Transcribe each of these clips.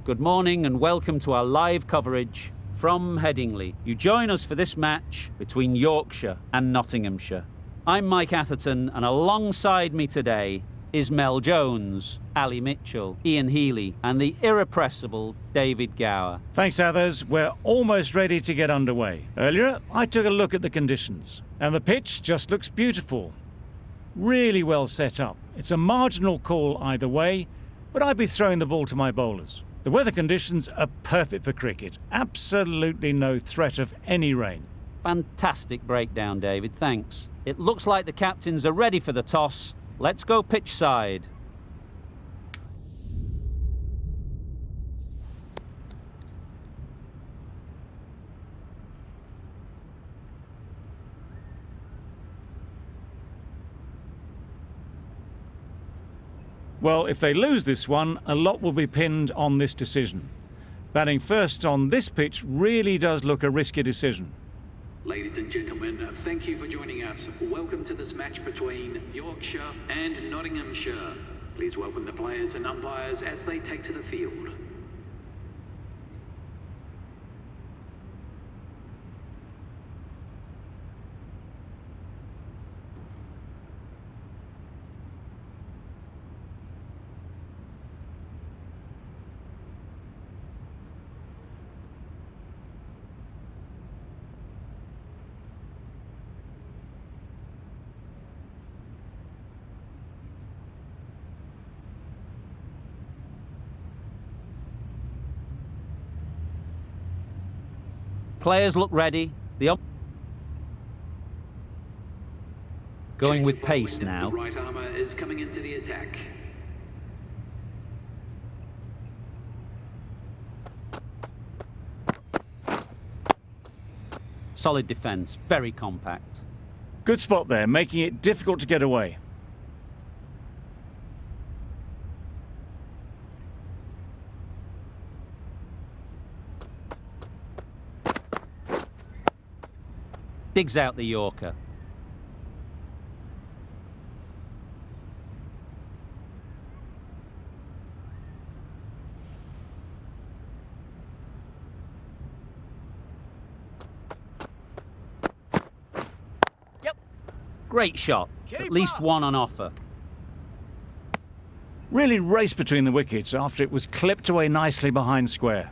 Good morning and welcome to our live coverage from Headingley. You join us for this match between Yorkshire and Nottinghamshire. I'm Mike Atherton, and alongside me today is Mel Jones, Ali Mitchell, Ian Healy, and the irrepressible David Gower. Thanks, Athers. We're almost ready to get underway. Earlier, I took a look at the conditions, and the pitch just looks beautiful. Really well set up. It's a marginal call either way, but I'd be throwing the ball to my bowlers. The weather conditions are perfect for cricket. Absolutely no threat of any rain. Fantastic breakdown, David, thanks. It looks like the captains are ready for the toss. Let's go pitch side. Well, if they lose this one, a lot will be pinned on this decision. Batting first on this pitch really does look a risky decision. Ladies and gentlemen, thank you for joining us. Welcome to this match between Yorkshire and Nottinghamshire. Please welcome the players and umpires as they take to the field. Players look ready. Going with pace now. The right armour is coming into the attack. Solid defence, very compact. Good spot there, making it difficult to get away. Digs out the Yorker. Yep. Great shot. At least one on offer. Really raced between the wickets after it was clipped away nicely behind square.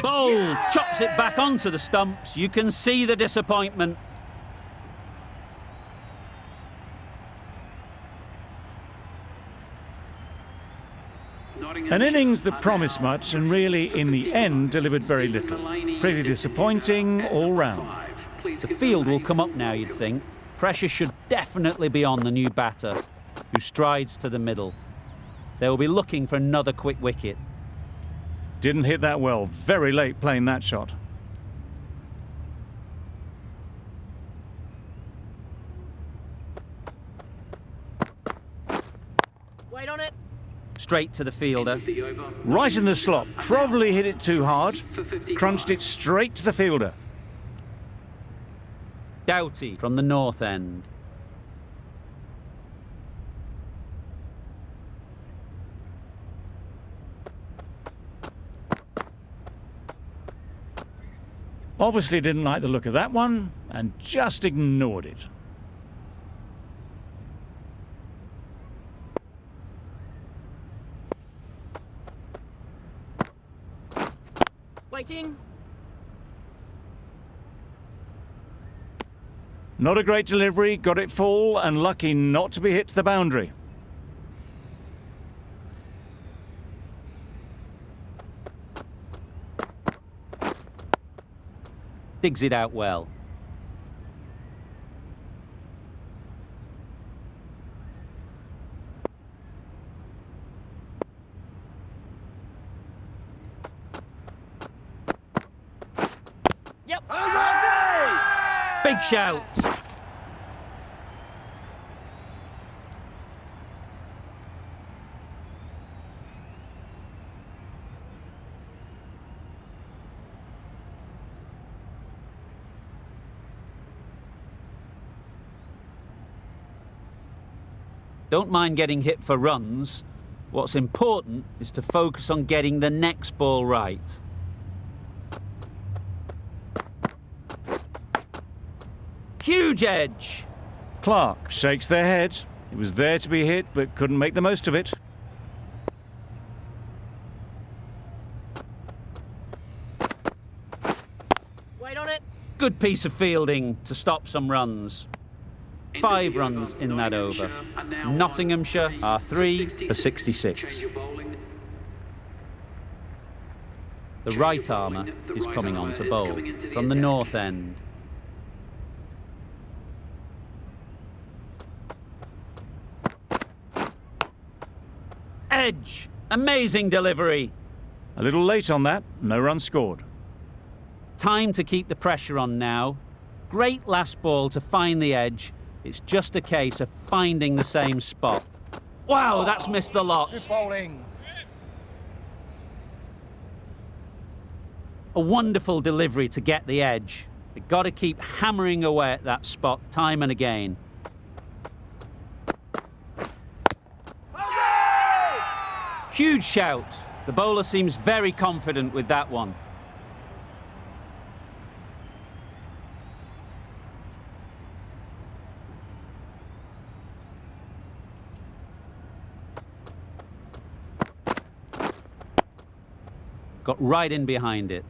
Bold, chops it back onto the stumps. You can see the disappointment. An innings that promised much and really, in the end, delivered very little. Pretty disappointing all round. The field will come up now, you'd think. Pressure should definitely be on the new batter, who strides to the middle. They will be looking for another quick wicket. Didn't hit that well. Very late playing that shot. Wait on it. Straight to the fielder. Right in the slot. Probably hit it too hard. Crunched it straight to the fielder. Doughty from the north end. Obviously didn't like the look of that one and just ignored it. Waiting. Not a great delivery, got it full and lucky not to be hit to the boundary. Digs it out well. Yep. Big shout. Don't mind getting hit for runs. What's important is to focus on getting the next ball right. Huge edge! Clark shakes their head. It was there to be hit, but couldn't make the most of it. Wait on it. Good piece of fielding to stop some runs. 5 runs in that over. Nottinghamshire are 3 for 66. The right armour is coming on to bowl from the north end. Edge! Amazing delivery! A little late on that, no run scored. Time to keep the pressure on now. Great last ball to find the edge. It's just a case of finding the same spot. Wow, that's missed the lot. A wonderful delivery to get the edge. You've got to keep hammering away at that spot time and again. Huge shout. The bowler seems very confident with that one. Got right in behind it.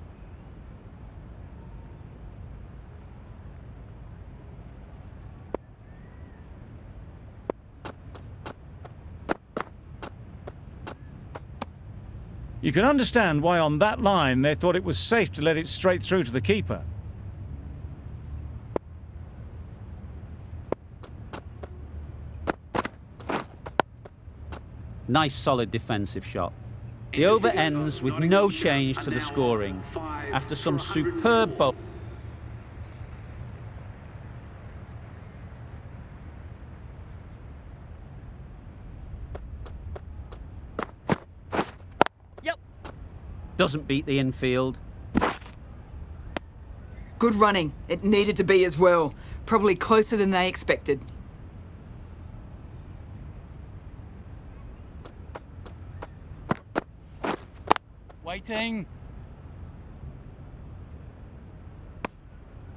You can understand why on that line they thought it was safe to let it straight through to the keeper. Nice solid defensive shot. The over ends with no change to the scoring after some superb bowling. Yep. Doesn't beat the infield. Good running. It needed to be as well. Probably closer than they expected. Waiting.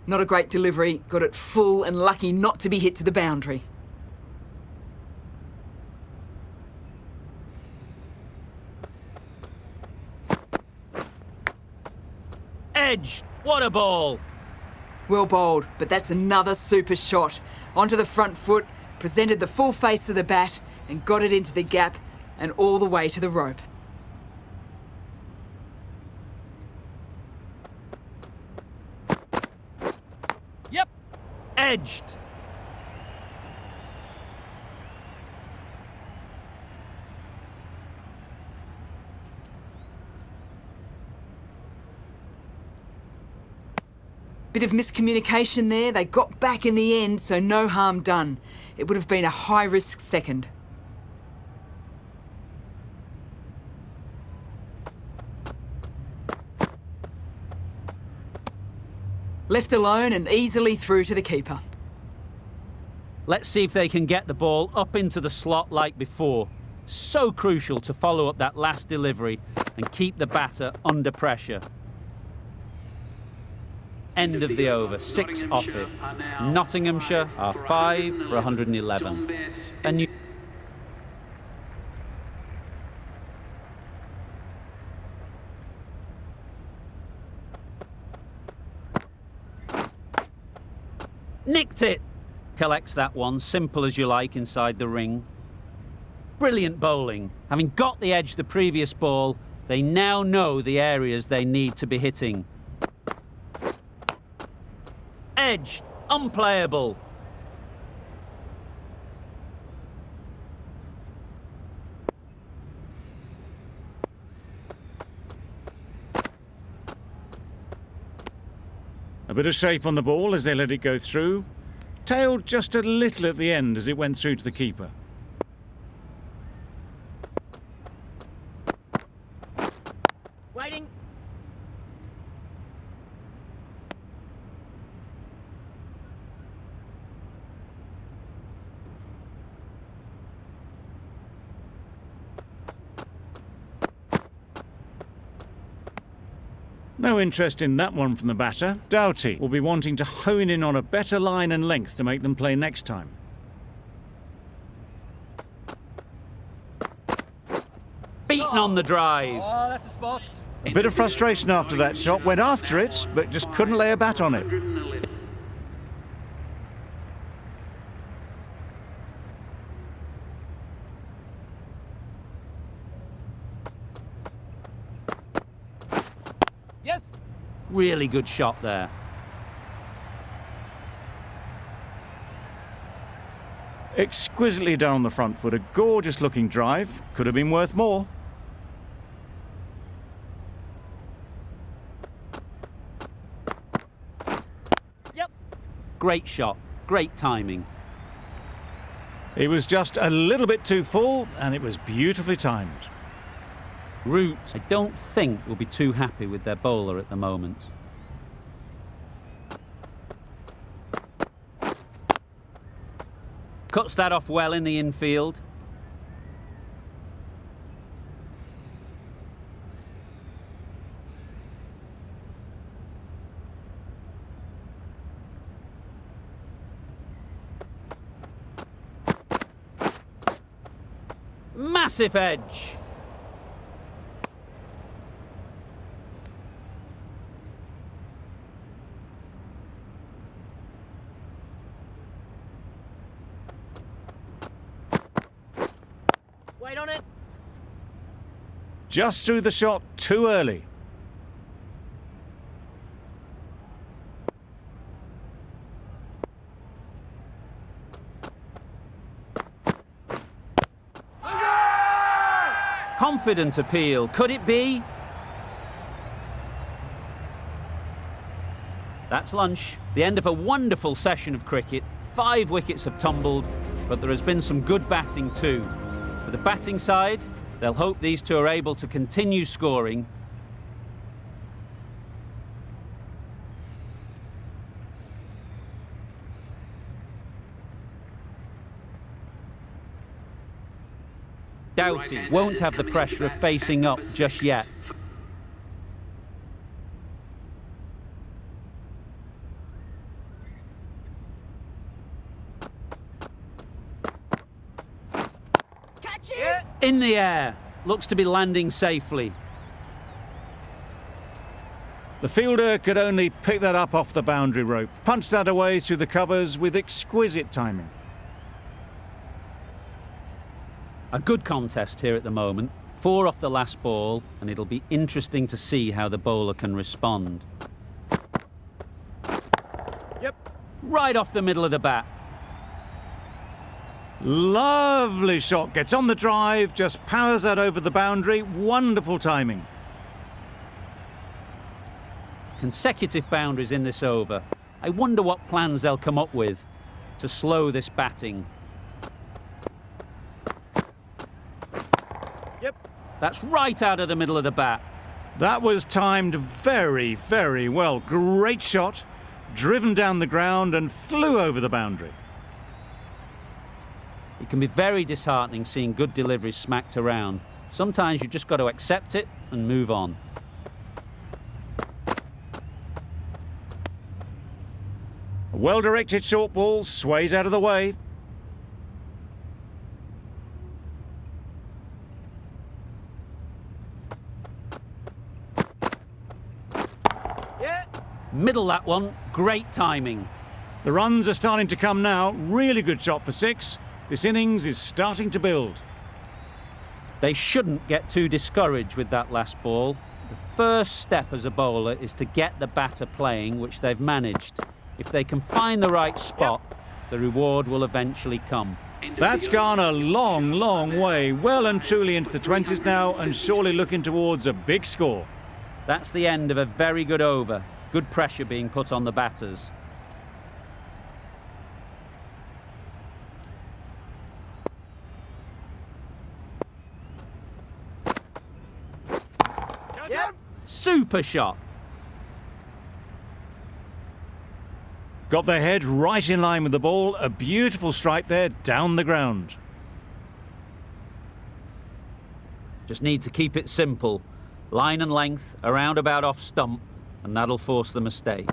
Not a great delivery. Got it full and lucky not to be hit to the boundary. Edge! What a ball! Well bowled, but that's another super shot. Onto the front foot, presented the full face of the bat and got it into the gap and all the way to the rope. Yep. Edged! Bit of miscommunication there. They got back in the end, so no harm done. It would have been a high-risk second. Left alone and easily through to the keeper. Let's see if they can get the ball up into the slot like before. So crucial to follow up that last delivery and keep the batter under pressure. End of the over, 6 off it. Nottinghamshire are 5 for 111. A new nicked it! Collects that one, simple as you like, inside the ring. Brilliant bowling. Having got the edge the previous ball, they now know the areas they need to be hitting. Edge, unplayable. A bit of shape on the ball as they let it go through. Tailed just a little at the end as it went through to the keeper. Waiting. No interest in that one from the batter. Doughty will be wanting to hone in on a better line and length to make them play next time. Beaten on the drive. Oh, that's a spot. A bit of frustration after that shot. Went after it, but just couldn't lay a bat on it. 111. Yes. Really good shot there. Exquisitely down the front foot. A gorgeous looking drive. Could have been worth more. Yep. Great shot. Great timing. It was just a little bit too full, and it was beautifully timed. Root, I don't think, will be too happy with their bowler at the moment. Cuts that off well in the infield. Massive edge. Wait on it. Just threw the shot too early. Confident appeal. Could it be? That's lunch. The end of a wonderful session of cricket. 5 wickets have tumbled, but there has been some good batting too. For the batting side, they'll hope these two are able to continue scoring. Doughty won't have the pressure of facing up just yet. Catch it. In the air. Looks to be landing safely. The fielder could only pick that up off the boundary rope. Punched that away through the covers with exquisite timing. A good contest here at the moment. 4 off the last ball, and it'll be interesting to see how the bowler can respond. Yep. Right off the middle of the bat. Lovely shot. Gets on the drive, just powers that over the boundary. Wonderful timing. Consecutive boundaries in this over. I wonder what plans they'll come up with to slow this batting. Yep. That's right out of the middle of the bat. That was timed very, very well. Great shot. Driven down the ground and flew over the boundary. It can be very disheartening seeing good deliveries smacked around. Sometimes you just got to accept it and move on. A well-directed short ball sways out of the way. Yeah. Middle that one. Great timing. The runs are starting to come now. Really good shot for 6. This innings is starting to build. They shouldn't get too discouraged with that last ball. The first step as a bowler is to get the batter playing, which they've managed. If they can find the right spot, the reward will eventually come. That's gone a long, long way. Well and truly into the 20s now, and surely looking towards a big score. That's the end of a very good over. Good pressure being put on the batters. Yep. Super shot. Got their head right in line with the ball. A beautiful strike there down the ground. Just need to keep it simple. Line and length, around about off stump, and that'll force the mistake.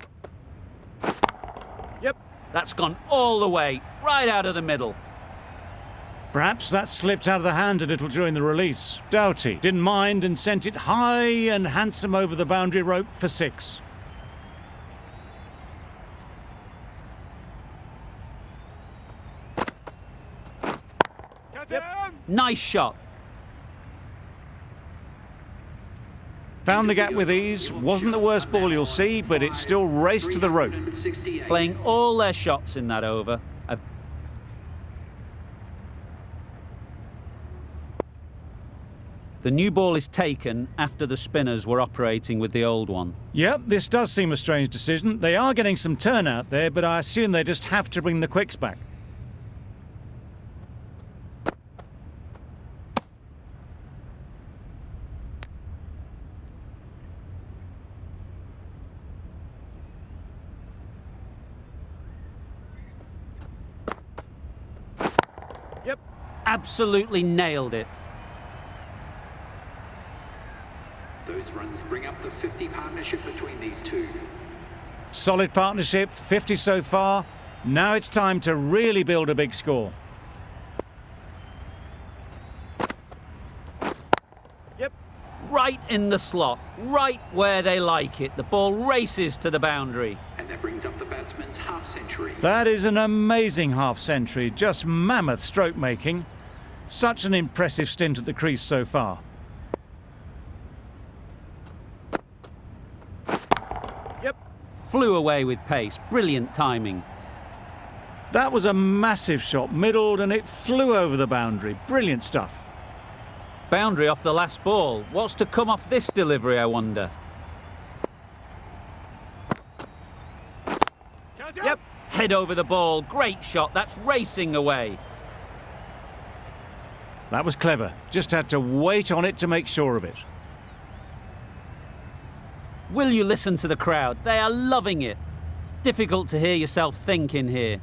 Yep. That's gone all the way, right out of the middle. Perhaps that slipped out of the hand a little during the release. Doughty didn't mind and sent it high and handsome over the boundary rope for 6. Yep. Nice shot. Found the gap with ease. Wasn't the worst ball you'll see, but it still raced to the rope. 368. Playing all their shots in that over. The new ball is taken after the spinners were operating with the old one. Yep, this does seem a strange decision. They are getting some turnout there, but I assume they just have to bring the quicks back. Yep. Absolutely nailed it. Those runs bring up the 50 partnership between these two. Solid partnership, 50 so far. Now it's time to really build a big score. Yep. Right in the slot, right where they like it. The ball races to the boundary. And that brings up the batsman's half century. That is an amazing half century, just mammoth stroke making. Such an impressive stint at the crease so far. Yep. Flew away with pace, brilliant timing. That was a massive shot, middled, and it flew over the boundary. Brilliant stuff. Boundary off the last ball. What's to come off this delivery, I wonder? Yep. Head over the ball, great shot, that's racing away. That was clever. Just had to wait on it to make sure of it. Will you listen to the crowd? They are loving it. It's difficult to hear yourself think in here.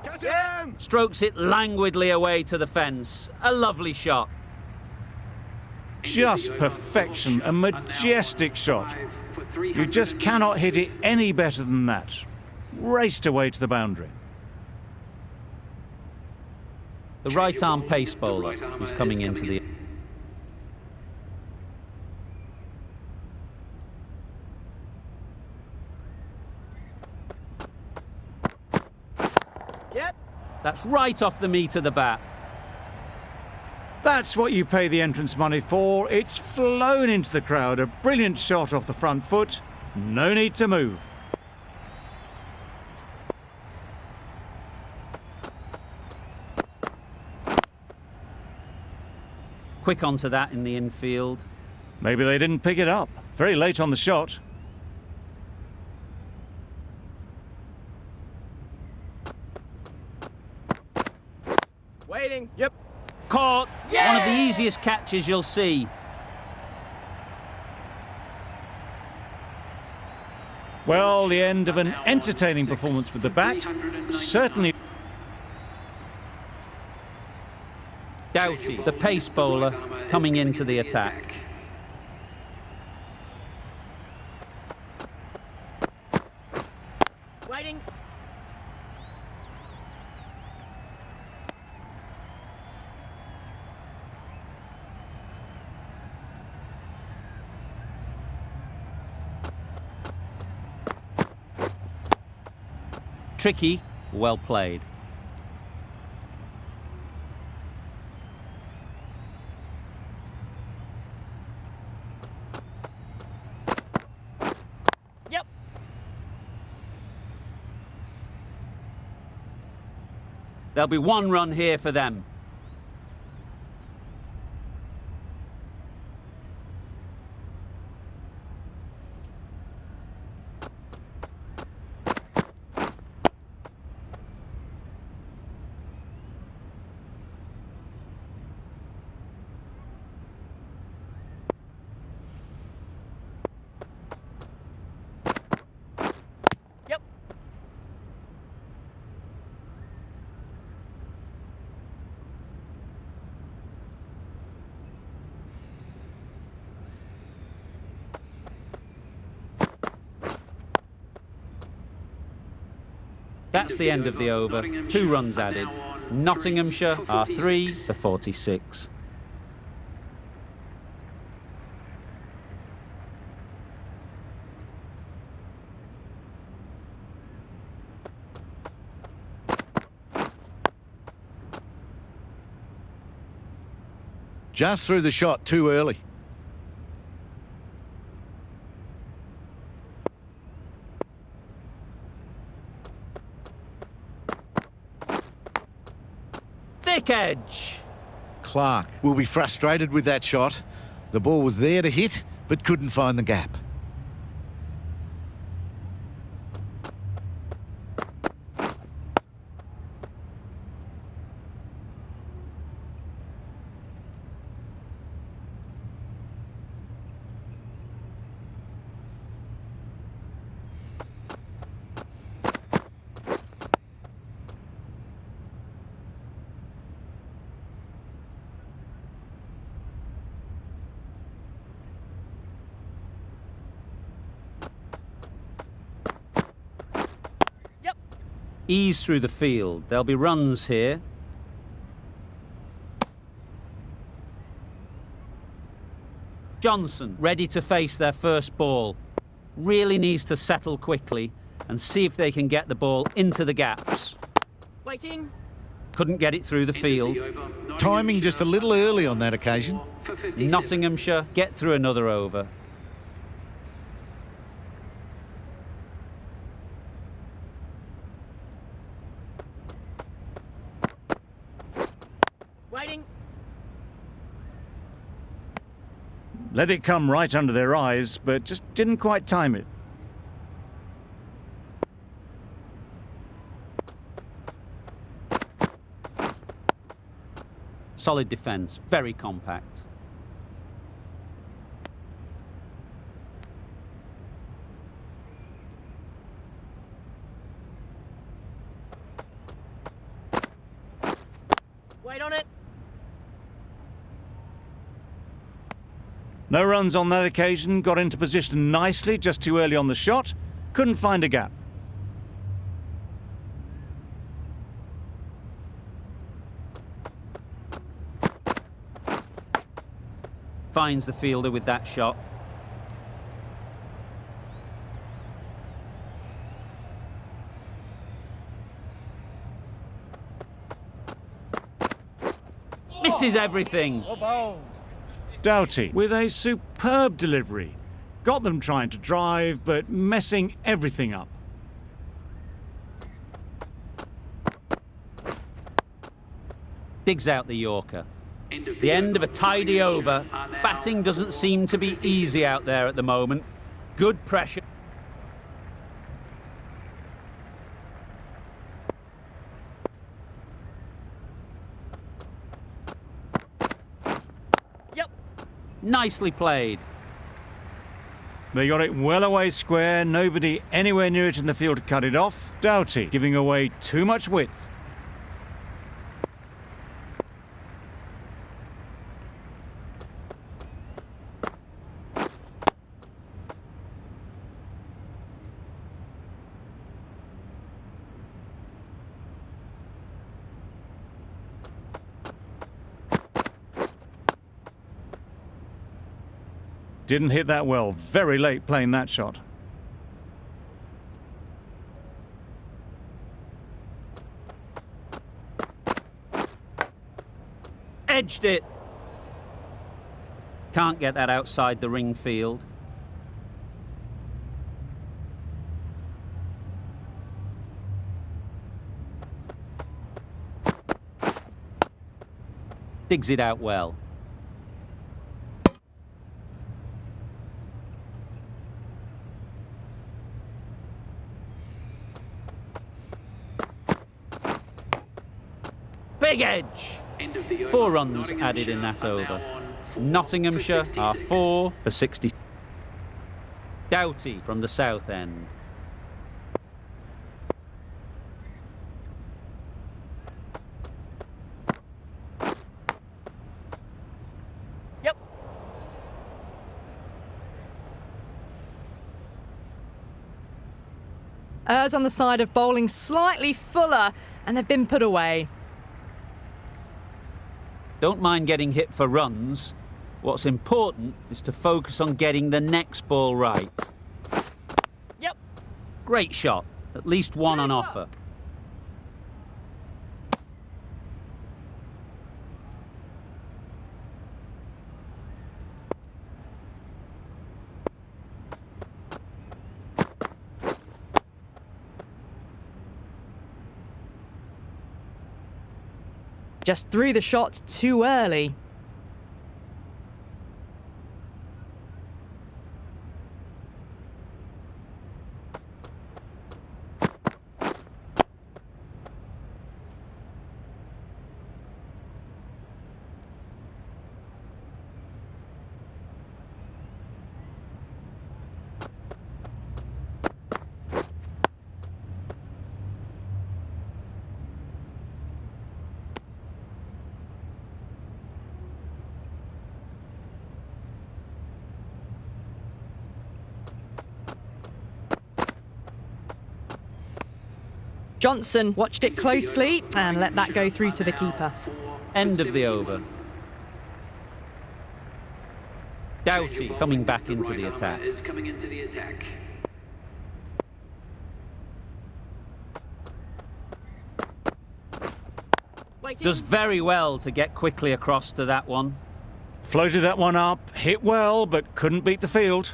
Catch him! Strokes it languidly away to the fence. A lovely shot. Just perfection, a majestic shot. You just cannot hit it any better than that. Raced away to the boundary. The right arm pace bowler is coming into the... Yep. That's right off the meat of the bat. That's what you pay the entrance money for. It's flown into the crowd. A brilliant shot off the front foot. No need to move. Quick onto that in the infield. Maybe they didn't pick it up. Very late on the shot. Waiting. Yep. Caught! One of the easiest catches you'll see. Well, the end of an entertaining performance with the bat. Certainly. Doughty, the pace bowler, coming into the attack. Waiting. Tricky, well played. Yep. There'll be one run here for them. That's the end of the over. 2 runs added. Nottinghamshire are 3 for 46. Just threw the shot too early. Thick edge. Clark will be frustrated with that shot. The ball was there to hit, but couldn't find the gap. Ease through the field. There'll be runs here. Johnson, ready to face their first ball. Really needs to settle quickly and see if they can get the ball into the gaps. Waiting. Couldn't get it through the field. Timing just a little early on that occasion. Nottinghamshire get through another over. Waiting. Let it come right under their eyes, but just didn't quite time it. Solid defence, very compact. Wait on it. No runs on that occasion, got into position nicely, just too early on the shot. Couldn't find a gap. Finds the fielder with that shot. Misses everything. Doughty with a superb delivery. Got them trying to drive, but messing everything up. Digs out the Yorker. The end of a tidy over. Batting doesn't seem to be easy out there at the moment. Good pressure. Yep. Nicely played. They got it well away square, nobody anywhere near it in the field to cut it off. Doughty giving away too much width. Didn't hit that well, very late playing that shot. Edged it. Can't get that outside the ring field. Digs it out well. Big edge! 4 runs added in that over. Nottinghamshire are 4 for 60. Doughty from the south end. Yep. errs on the side of bowling slightly fuller, and they've been put away. Don't mind getting hit for runs. What's important is to focus on getting the next ball right. Yep. Great shot. At least one on offer. Just threw the shot too early. Johnson watched it closely and let that go through to the keeper. End of the over. Doughty coming back into the attack. Is coming into the attack. Does very well to get quickly across to that one. Floated that one up, hit well, but couldn't beat the field.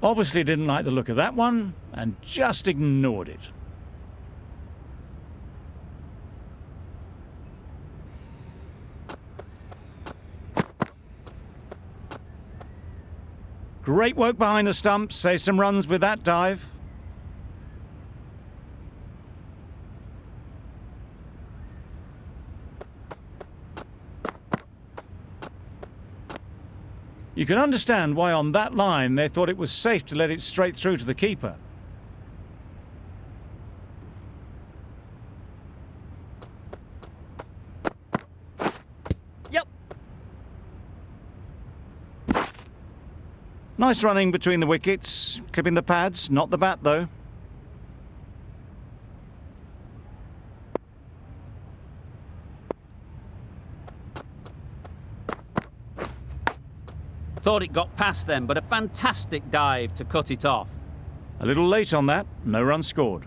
Obviously didn't like the look of that one, and just ignored it. Great work behind the stumps, saved some runs with that dive. You can understand why on that line they thought it was safe to let it straight through to the keeper. Yep. Nice running between the wickets, clipping the pads, not the bat though. Thought it got past them, but a fantastic dive to cut it off. A little late on that, no run scored.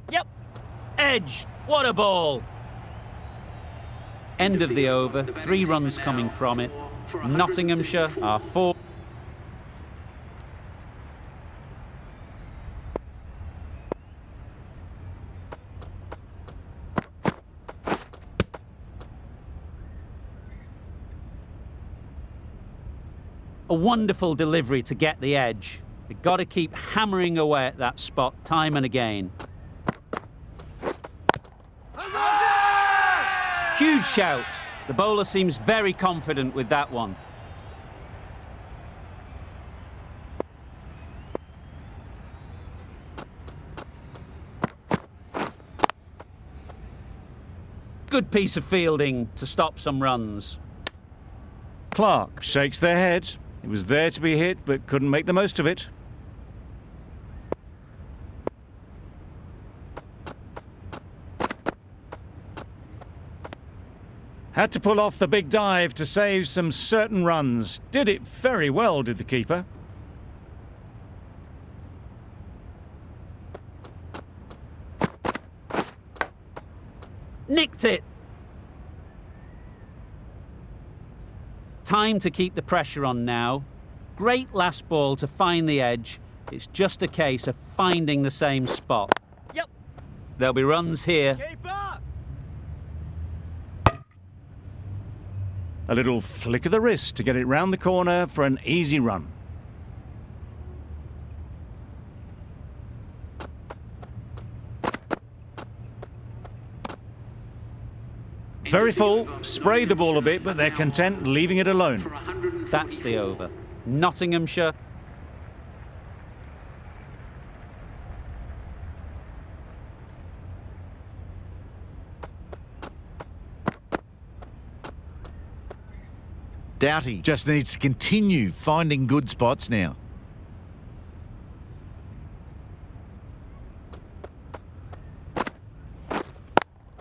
Yep. Edge! What a ball! End of the over, 3 runs coming from it. Nottinghamshire are 4. A wonderful delivery to get the edge. You've got to keep hammering away at that spot time and again. Huge shout. The bowler seems very confident with that one. Good piece of fielding to stop some runs. Clark shakes their head. It was there to be hit, but couldn't make the most of it. Had to pull off the big dive to save some certain runs. Did it very well, did the keeper. Nicked it! Time to keep the pressure on now. Great last ball to find the edge. It's just a case of finding the same spot. Yep. There'll be runs here. Keeper! A little flick of the wrist to get it round the corner for an easy run. Very full, spray the ball a bit, but they're content leaving it alone. That's the over. Nottinghamshire. Doughty just needs to continue finding good spots now.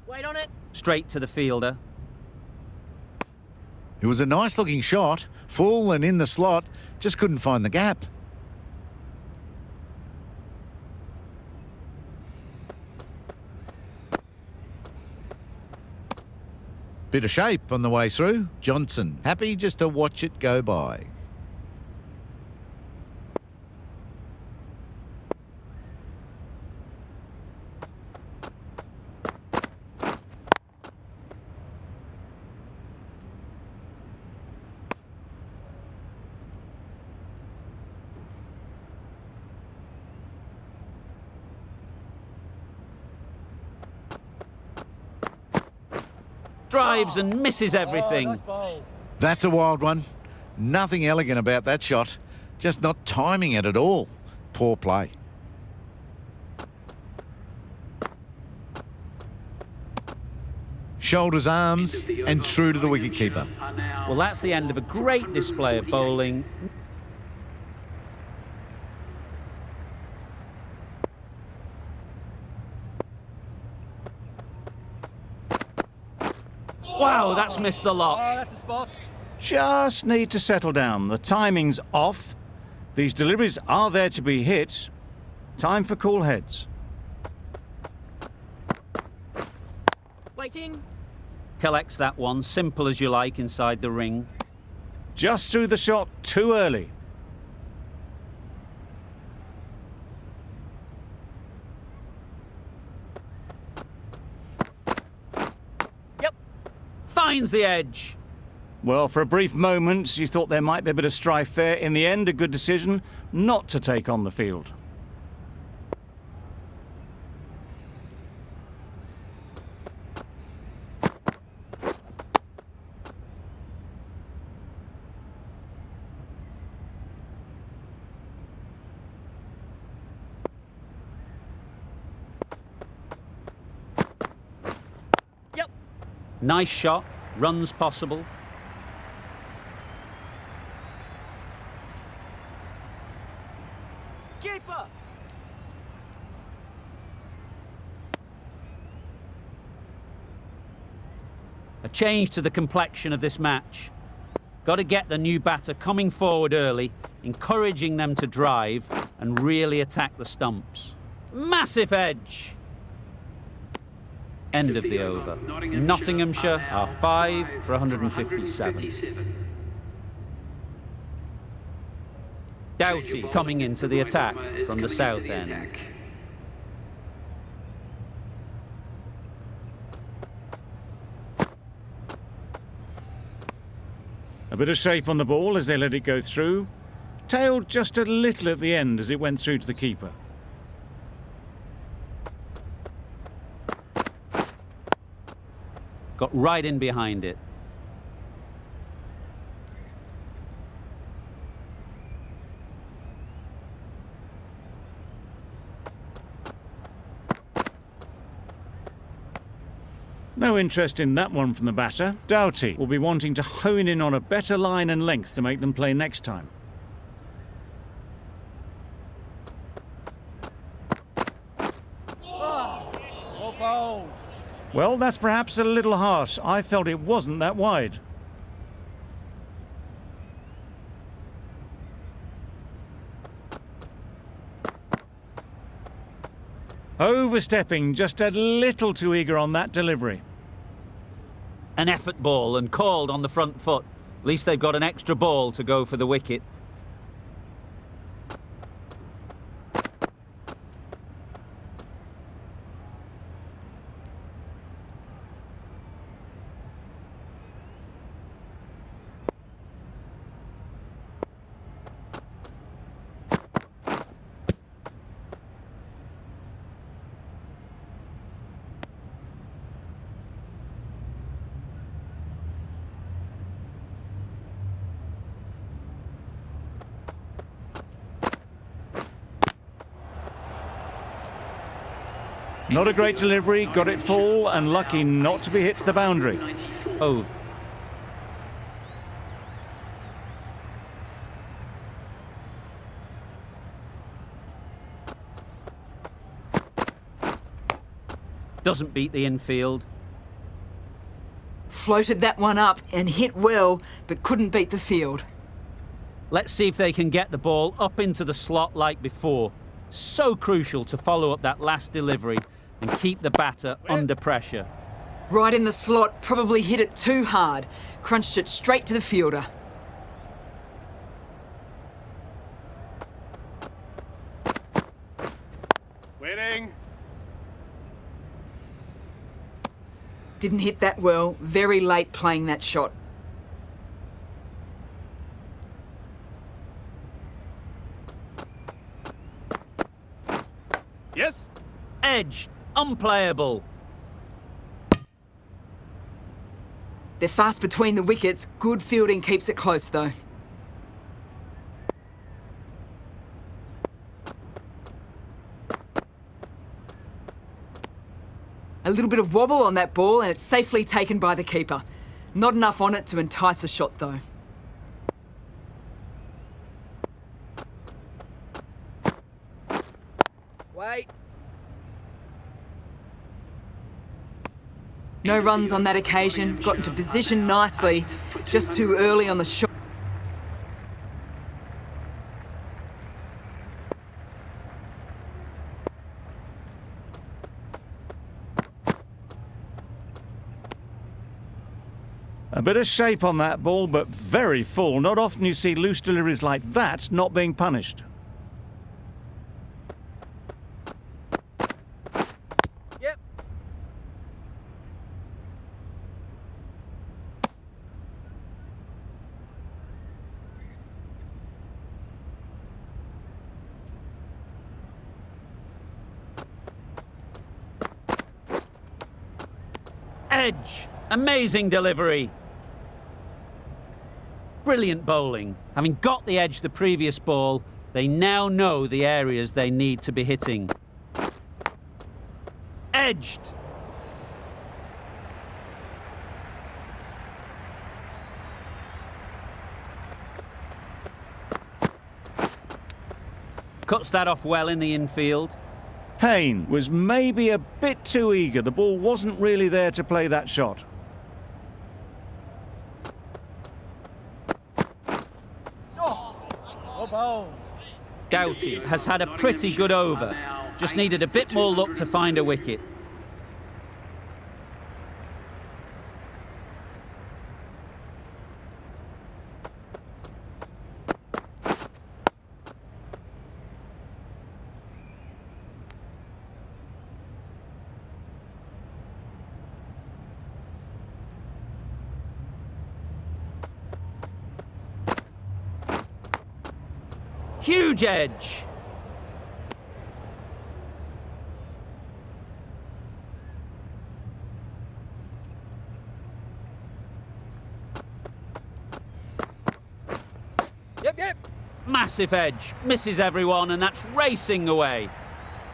Wait on it. Straight to the fielder. It was a nice looking shot, full and in the slot, just couldn't find the gap. Bit of shape on the way through. Johnson, happy just to watch it go by. Drives and misses everything. Nice bowl. That's a wild one. Nothing elegant about that shot. Just not timing it at all. Poor play. Shoulders, arms, and true to the wicketkeeper. Well, that's the end of a great display of bowling. Wow, that's missed the Oh, lot. that's a spot. Just need to settle down. The timing's off. These deliveries are there to be hit. Time for cool heads. Waiting. Collects that one, simple as you like, inside the ring. Just threw the shot too early. Yep. Finds the edge. Well, for a brief moment, you thought there might be a bit of strife there. In the end, a good decision not to take on the field. Yep. Nice shot, runs possible. Keeper. A change to the complexion of this match. Got to get the new batter coming forward early, encouraging them to drive and really attack the stumps. Massive edge. End of the over. Nottinghamshire are 5 for 157. Doughty coming into the attack from the south end. A bit of shape on the ball as they let it go through. Tailed just a little at the end as it went through to the keeper. Got right in behind it. No interest in that one from the batter. Doughty will be wanting to hone in on a better line and length to make them play next time. Well bowled. Well, that's perhaps a little harsh. I felt it wasn't that wide. Overstepping, just a little too eager on that delivery. An effort ball and called on the front foot. At least they've got an extra ball to go for the wicket. Not a great delivery, got it full and lucky not to be hit to the boundary. Over. Doesn't beat the infield. Floated that one up and hit well, but couldn't beat the field. Let's see if they can get the ball up into the slot like before. So crucial to follow up that last delivery and keep the batter under pressure. Right in the slot, probably hit it too hard. Crunched it straight to the fielder. Waiting. Didn't hit that well, very late playing that shot. Yes. Edged. Unplayable. They're fast between the wickets. Good fielding keeps it close though. A little bit of wobble on that ball and it's safely taken by the keeper. Not enough on it to entice a shot though. Wait. No runs on that occasion. Got into position nicely. Just too early on the shot. A bit of shape on that ball, but very full. Not often you see loose deliveries like that not being punished. Yep. Edge. Amazing delivery. Brilliant bowling. Having got the edge the previous ball, they now know the areas they need to be hitting. Edged. Cuts that off well in the infield. Payne was maybe a bit too eager. The ball wasn't really there to play that shot. Oh, ball. Doughty has had a pretty good over. Just needed a bit more luck to find a wicket. Huge edge. Yep. Massive edge. Misses everyone, and that's racing away.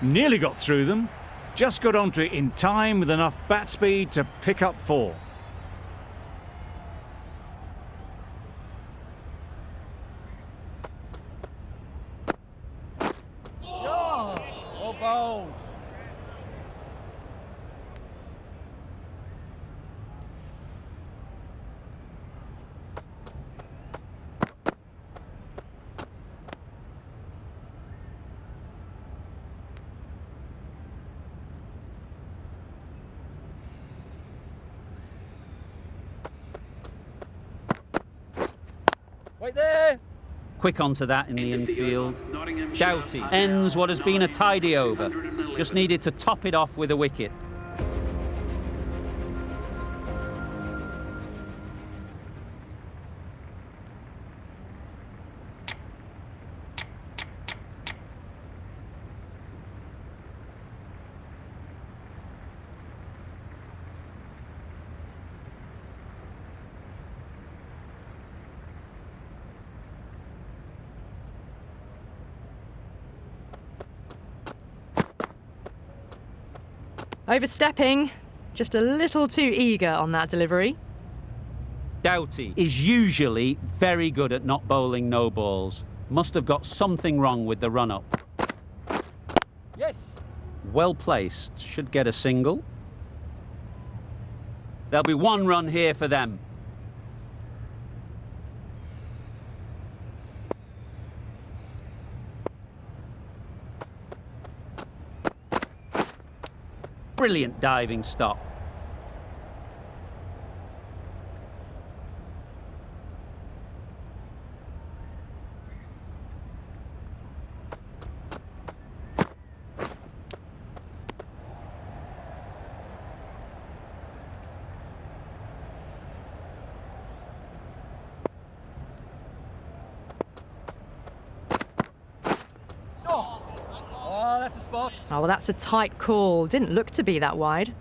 Nearly got through them. Just got onto it in time with enough bat speed to pick up 4. Oh, ball. Wait there. Quick onto that in the infield. Doughty ends what has been a tidy over. Just needed to top it off with a wicket. Overstepping. Just a little too eager on that delivery. Doughty is usually very good at not bowling no balls. Must have got something wrong with the run-up. Yes. Well placed. Should get a single. There'll be one run here for them. Brilliant diving stop. Oh, that's a spot. Oh, well, that's a tight call. Didn't look to be that wide.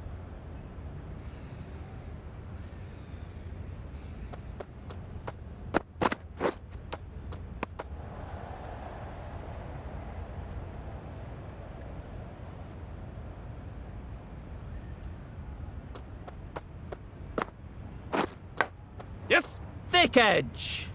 Yes. Thick edge.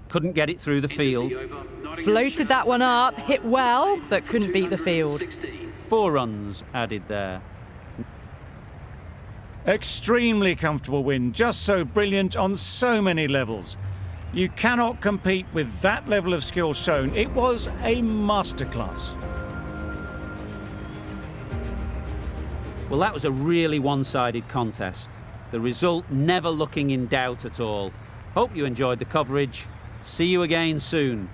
Couldn't get it through the field. Floated that one up, hit well, but couldn't beat the field. 4 runs added there. Extremely comfortable win, just so brilliant on so many levels. You cannot compete with that level of skill shown. It was a masterclass. Well, that was a really one-sided contest. The result never looking in doubt at all. Hope you enjoyed the coverage. See you again soon.